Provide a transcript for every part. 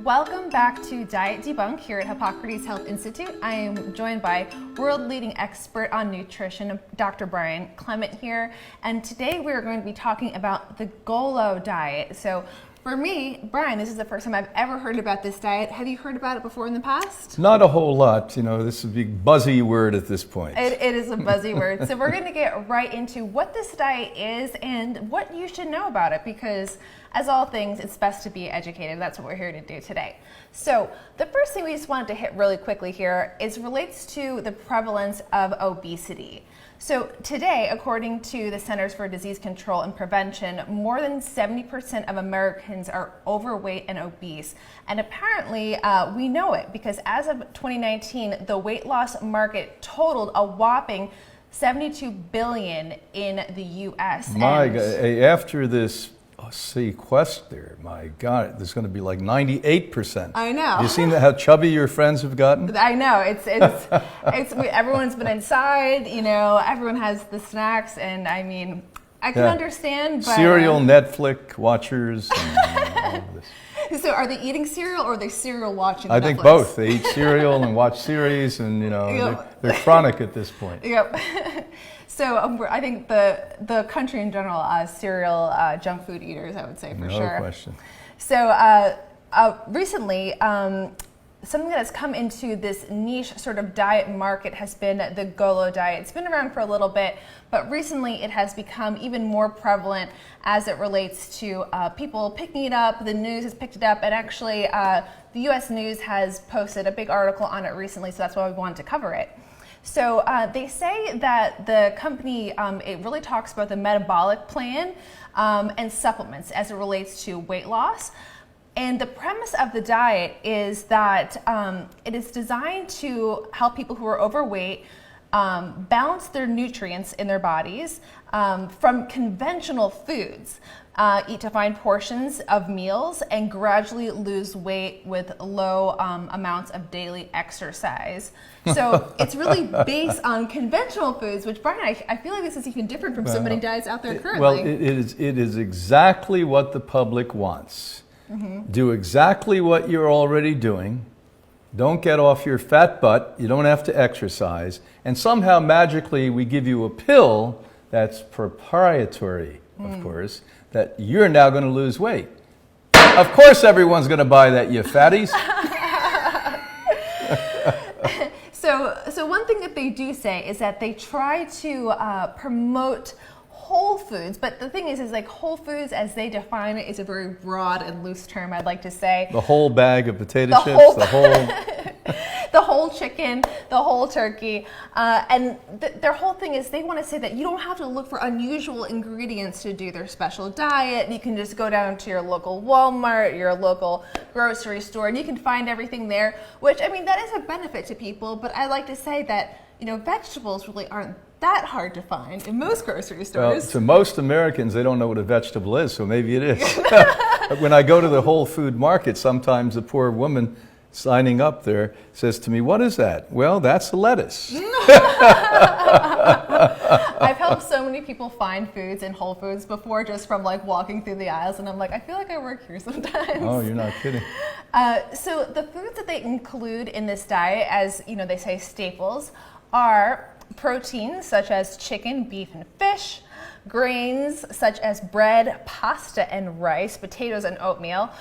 Welcome back to Diet Debunk here at Hippocrates Health Institute. I am joined by world-leading expert on nutrition, Dr. Brian Clement here, and today we are going to be talking about the Golo diet. So for me, Brian, this is the first time I've ever heard about this diet. Have you heard about it before in the past? Not a whole lot. You know, this is a big buzzy word at this point. It is a buzzy word. So we're going to get right into what this diet is and what you should know about it, because as all things, it's best to be educated. That's what we're here to do today. So the first thing we just wanted to hit really quickly here is relates to the prevalence of obesity. So today, according to the Centers for Disease Control and Prevention, more than 70% of Americans are overweight and obese. And apparently we know it because as of 2019, the weight loss market totaled a whopping $72 billion in the U.S. My God, after this sequester, my God, there's going to be like 98%. I know. You seen how chubby your friends have gotten? I know. It's everyone's been inside, you know, everyone has the snacks, and I mean, I can understand, but cereal, Netflix watchers, and all of this. So are they eating cereal or are they cereal watching I Netflix? think both. They eat cereal and watch series, and you know, Yep. they're chronic at this point. Yep. So I think the country in general, cereal junk food eaters, I would say for sure. No question. So recently, something that has come into this niche sort of diet market has been the Golo diet. It's been around for a little bit, but recently it has become even more prevalent as it relates to people picking it up. The news has picked it up, and actually the U.S. News has posted a big article on it recently, so that's why we wanted to cover it. So they say that the company, it really talks about the metabolic plan and supplements as it relates to weight loss. And the premise of the diet is that it is designed to help people who are overweight balance their nutrients in their bodies from conventional foods, eat defined portions of meals, and gradually lose weight with low amounts of daily exercise. So it's really based on conventional foods, which, Brian, I feel like this is even different from so many diets out there currently. Well, it is exactly what the public wants. Mm-hmm. Do exactly what you're already doing. Don't get off your fat butt. You don't have to exercise. And somehow magically we give you a pill that's proprietary, of course, that you're now going to lose weight. Of course everyone's going to buy that, you fatties. So one thing that they do say is that they try to promote whole foods, but the thing is like whole foods as they define it is a very broad and loose term, I'd like to say. The whole bag of potato chips, the whole the whole chicken, the whole turkey, and their whole thing is they want to say that you don't have to look for unusual ingredients to do their special diet. You can just go down to your local Walmart, your local grocery store, and you can find everything there, which, I mean, that is a benefit to people, but I like to say that, you know, vegetables really aren't that hard to find in most grocery stores. Well, to most Americans, they don't know what a vegetable is, so maybe it is. When I go to the Whole Food Market, sometimes a poor woman signing up there says to me, "What is that?" "Well, that's a lettuce." I've helped so many people find foods in Whole Foods before, just from like walking through the aisles, and I'm like, I feel like I work here sometimes. Oh, you're not kidding. So the foods that they include in this diet, as you know, they say staples, are proteins such as chicken, beef, and fish, grains such as bread, pasta, and rice, potatoes, and oatmeal,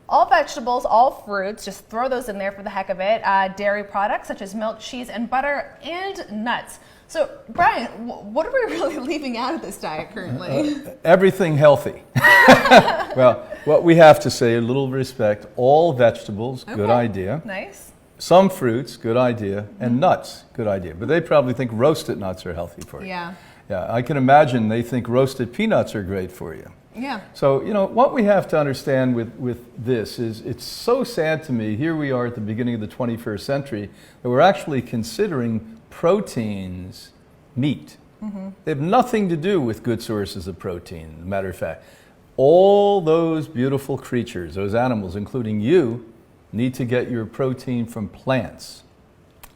all vegetables, all fruits, just throw those in there for the heck of it, dairy products such as milk, cheese, and butter, and nuts. So, Brian, what are we really leaving out of this diet currently? Everything healthy. Well, what we have to say, a little respect, all vegetables, good idea. Nice. Some fruits, good idea, and nuts, good idea. But they probably think roasted nuts are healthy for you. Yeah. Yeah, I can imagine they think roasted peanuts are great for you. Yeah. So, you know, what we have to understand with this is it's so sad to me, here we are at the beginning of the 21st century, that we're actually considering proteins meat. Mm-hmm. They have nothing to do with good sources of protein, as a matter of fact. All those beautiful creatures, those animals, including you, need to get your protein from plants.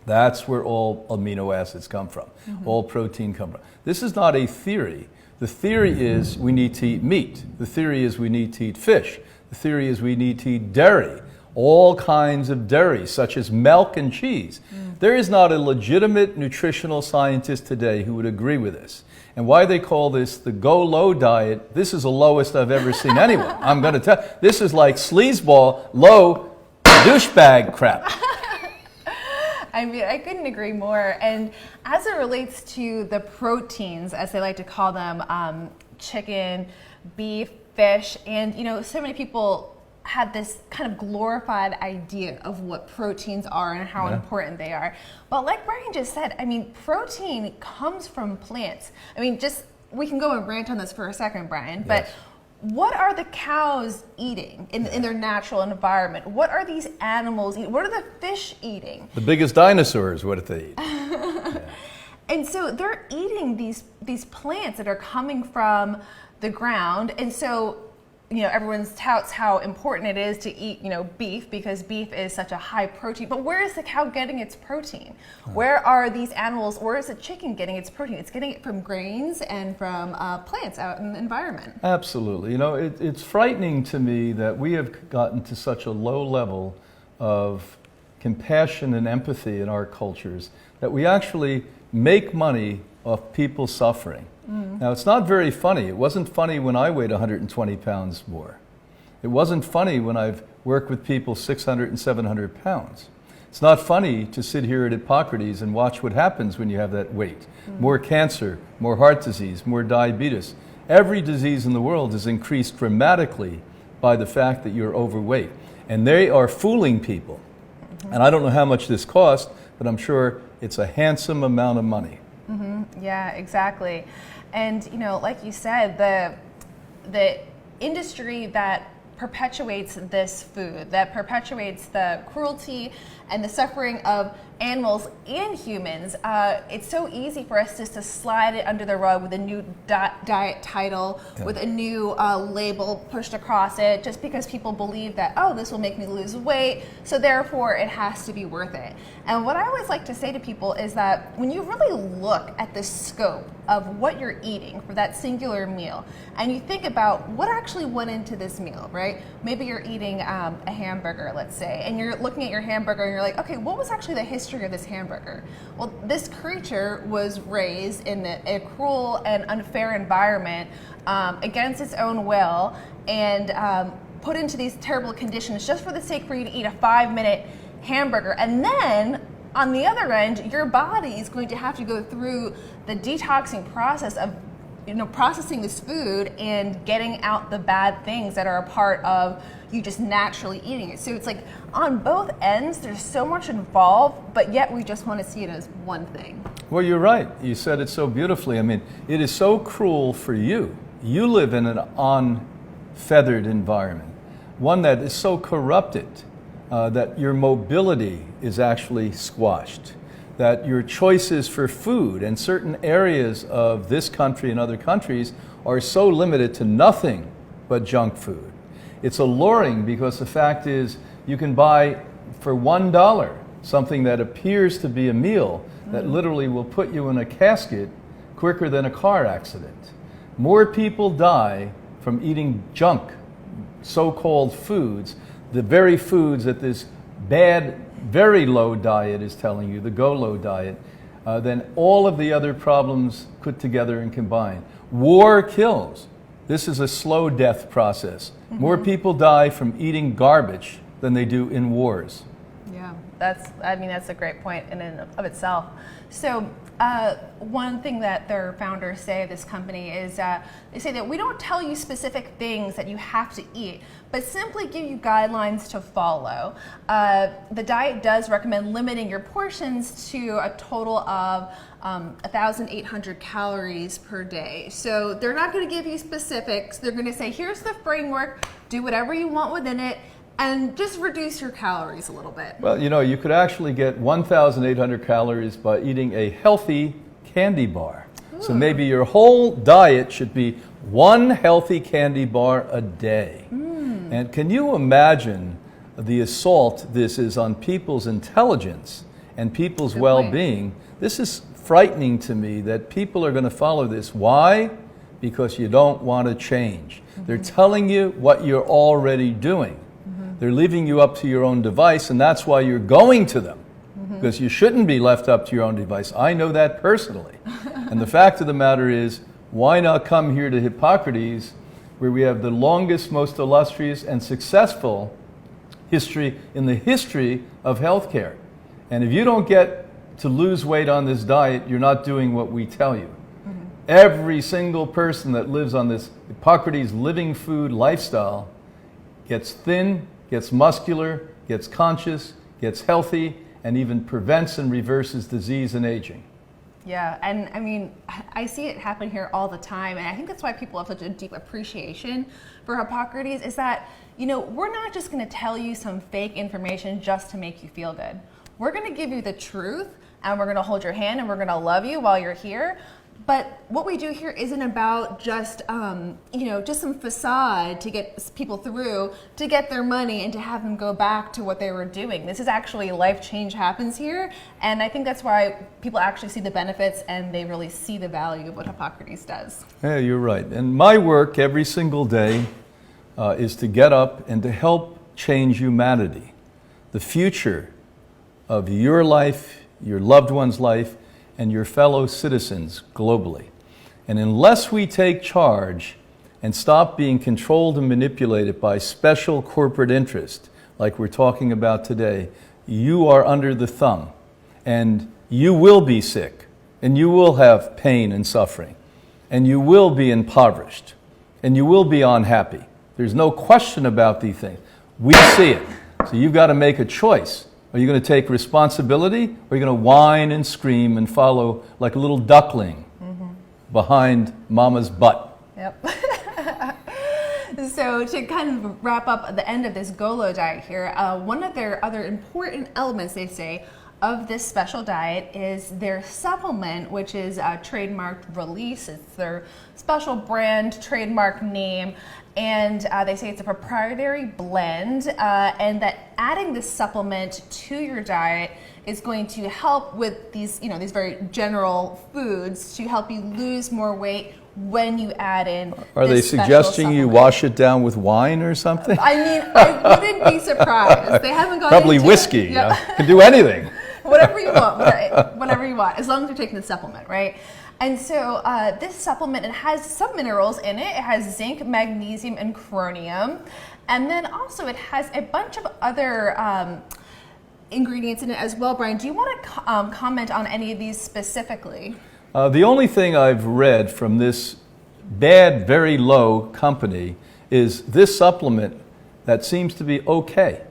That's where all amino acids come from, all protein come from. This is not a theory. The theory is we need to eat meat. The theory is we need to eat fish. The theory is we need to eat dairy. all kinds of dairy, such as milk and cheese. There is not a legitimate nutritional scientist today who would agree with this. And why they call this the Golo diet, this is the lowest I've ever seen anyone. I'm going to tell this is like sleazeball, low douchebag crap. I mean, I couldn't agree more. And as it relates to the proteins, as they like to call them, chicken, beef, fish, and so many people had this kind of glorified idea of what proteins are and how important they are. But like Brian just said, I mean, protein comes from plants. I mean, we can go and rant on this for a second, Brian, but what are the cows eating in their natural environment? What are these animals eating? What are the fish eating? The biggest dinosaurs, what do they eat? And so they're eating these plants that are coming from the ground. And so, everyone touts how important it is to eat, beef, because beef is such a high protein. But where is the cow getting its protein? Where are these animals, where is the chicken getting its protein? It's getting it from grains and from plants out in the environment. Absolutely. It's frightening to me that we have gotten to such a low level of compassion and empathy in our cultures that we actually make money off people suffering. Now, it's not very funny. It wasn't funny when I weighed 120 pounds more. It wasn't funny when I've worked with people 600 and 700 pounds. It's not funny to sit here at Hippocrates and watch what happens when you have that weight. More cancer, more heart disease, more diabetes. Every disease in the world is increased dramatically by the fact that you're overweight. And they are fooling people. And I don't know how much this costs, but I'm sure it's a handsome amount of money. Yeah, exactly. And like you said, the industry that perpetuates this food, that perpetuates the cruelty and the suffering of animals and humans, it's so easy for us just to slide it under the rug with a new diet title, with a new label pushed across it, just because people believe that, this will make me lose weight, so therefore it has to be worth it. And what I always like to say to people is that when you really look at the scope of what you're eating for that singular meal, and you think about what actually went into this meal, right? Maybe you're eating a hamburger, let's say, and you're looking at your hamburger and you're like, okay, what was actually the history of this hamburger? Well, this creature was raised in a cruel and unfair environment against its own will, and put into these terrible conditions just for the sake for you to eat a 5-minute hamburger. And then on the other end, your body is going to have to go through the detoxing process of processing this food and getting out the bad things that are a part of you just naturally eating it. So it's like on both ends, there's so much involved, but yet we just want to see it as one thing. Well, you're right. You said it so beautifully. I mean, it is so cruel for you. You live in an unfeathered environment, one that is so corrupted that your mobility is actually squashed, that your choices for food and certain areas of this country and other countries are so limited to nothing but junk food. It's alluring because the fact is you can buy for $1 something that appears to be a meal that literally will put you in a casket quicker than a car accident. More people die from eating junk, so-called foods, the very foods that this bad, very low diet is telling you, the Golo diet, than all of the other problems put together and combined. War kills. This is a slow death process. More people die from eating garbage than they do in wars. Yeah, that's a great point in and of itself. So one thing that their founders say of this company is they say that we don't tell you specific things that you have to eat, but simply give you guidelines to follow. The diet does recommend limiting your portions to a total of 1,800 calories per day. So they're not going to give you specifics. They're going to say, here's the framework, do whatever you want within it, and just reduce your calories a little bit. Well, you could actually get 1,800 calories by eating a healthy candy bar. Ooh. So maybe your whole diet should be one healthy candy bar a day. And can you imagine the assault this is on people's intelligence and people's well-being? This is frightening to me that people are going to follow this. Why? Because you don't want to change. They're telling you what you're already doing. They're leaving you up to your own device, and that's why you're going to them. Because you shouldn't be left up to your own device. I know that personally. And the fact of the matter is, why not come here to Hippocrates, where we have the longest, most illustrious, and successful history in the history of healthcare. And if you don't get to lose weight on this diet, you're not doing what we tell you. Every single person that lives on this Hippocrates living food lifestyle gets thin, gets muscular, gets conscious, gets healthy, and even prevents and reverses disease and aging. Yeah, and I mean, I see it happen here all the time, and I think that's why people have such a deep appreciation for Hippocrates, is that, you know, we're not just going to tell you some fake information just to make you feel good. We're going to give you the truth, and we're going to hold your hand, and we're going to love you while you're here. But what we do here isn't about just, just some facade to get people through, to get their money and to have them go back to what they were doing. This is actually life change happens here. And I think that's why people actually see the benefits and they really see the value of what Hippocrates does. Yeah, you're right. And my work every single day is to get up and to help change humanity. The future of your life, your loved one's life, and your fellow citizens globally. And unless we take charge and stop being controlled and manipulated by special corporate interest, like we're talking about today, you are under the thumb, and you will be sick, and you will have pain and suffering, and you will be impoverished, and you will be unhappy. There's no question about these things. We see it. So you've got to make a choice. Are you going to take responsibility, or are you going to whine and scream and follow like a little duckling behind mama's butt? Yep. So to kind of wrap up at the end of this Golo diet here, one of their other important elements, they say, of this special diet is their supplement, which is a trademarked release. It's their special brand trademark name. And they say it's a proprietary blend, and that adding this supplement to your diet is going to help with these, these very general foods to help you lose more weight when you add in. Are they suggesting you wash it down with wine or something? I mean, I wouldn't be surprised. They haven't gone probably into whiskey. It. Yep. Yeah. Can do anything. Whatever you want, whatever you want, as long as you're taking the supplement, right? And so this supplement, it has some minerals in it. It has zinc, magnesium, and chromium. And then also it has a bunch of other ingredients in it as well. Brian, do you want to comment on any of these specifically? The only thing I've read from this bad, very low company is this supplement that seems to be okay.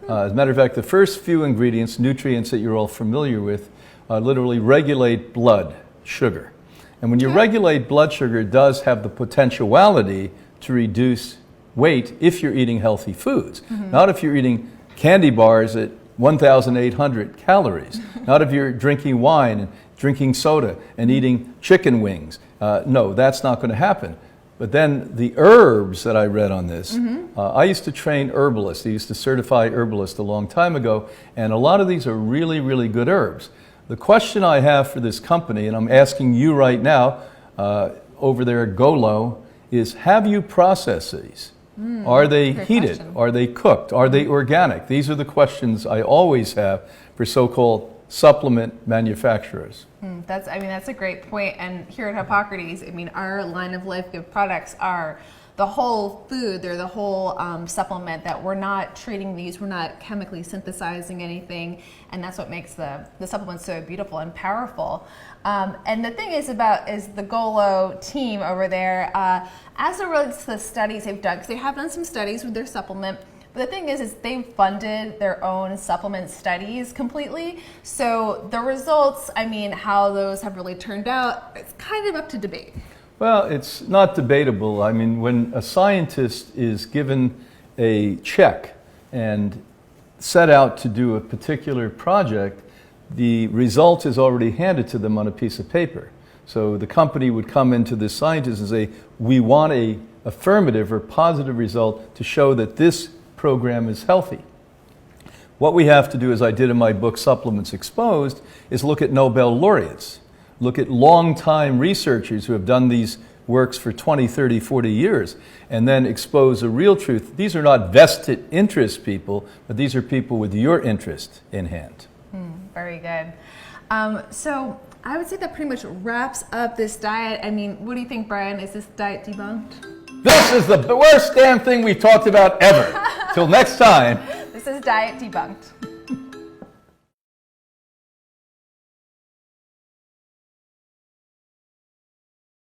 As a matter of fact, the first few ingredients, nutrients that you're all familiar with, literally regulate blood sugar. And when you regulate blood sugar, it does have the potentiality to reduce weight if you're eating healthy foods. Not if you're eating candy bars at 1,800 calories. Not if you're drinking wine and drinking soda and eating chicken wings. No, that's not going to happen. But then the herbs that I read on this, I used to train herbalists. I used to certify herbalists a long time ago, and a lot of these are really, really good herbs. The question I have for this company, and I'm asking you right now, over there at Golo, is have you processed these? Are they heated? Question. Are they cooked? Are they organic? These are the questions I always have for so-called supplement manufacturers. That's a great point. And here at Hippocrates, our line of Life Give products are the whole food. They're the whole supplement that we're not treating these. We're not chemically synthesizing anything. And that's what makes the supplement so beautiful and powerful. And the thing is the Golo team over there, as it relates to the studies they've done, because they have done some studies with their supplement. But the thing is they've funded their own supplement studies completely. So the results, how those have really turned out, it's kind of up to debate. Well, it's not debatable. When a scientist is given a check and set out to do a particular project, the result is already handed to them on a piece of paper. So the company would come into this scientist and say, we want a affirmative or positive result to show that this program is healthy. What we have to do, as I did in my book Supplements Exposed, is look at Nobel laureates. Look at long-time researchers who have done these works for 20, 30, 40 years, and then expose a real truth. These are not vested interest people, but these are people with your interest in hand. Very good. So I would say that pretty much wraps up this diet. I mean, what do you think, Brian? Is this diet debunked? This is the worst damn thing we've talked about ever. Till next time. This is Diet Debunked.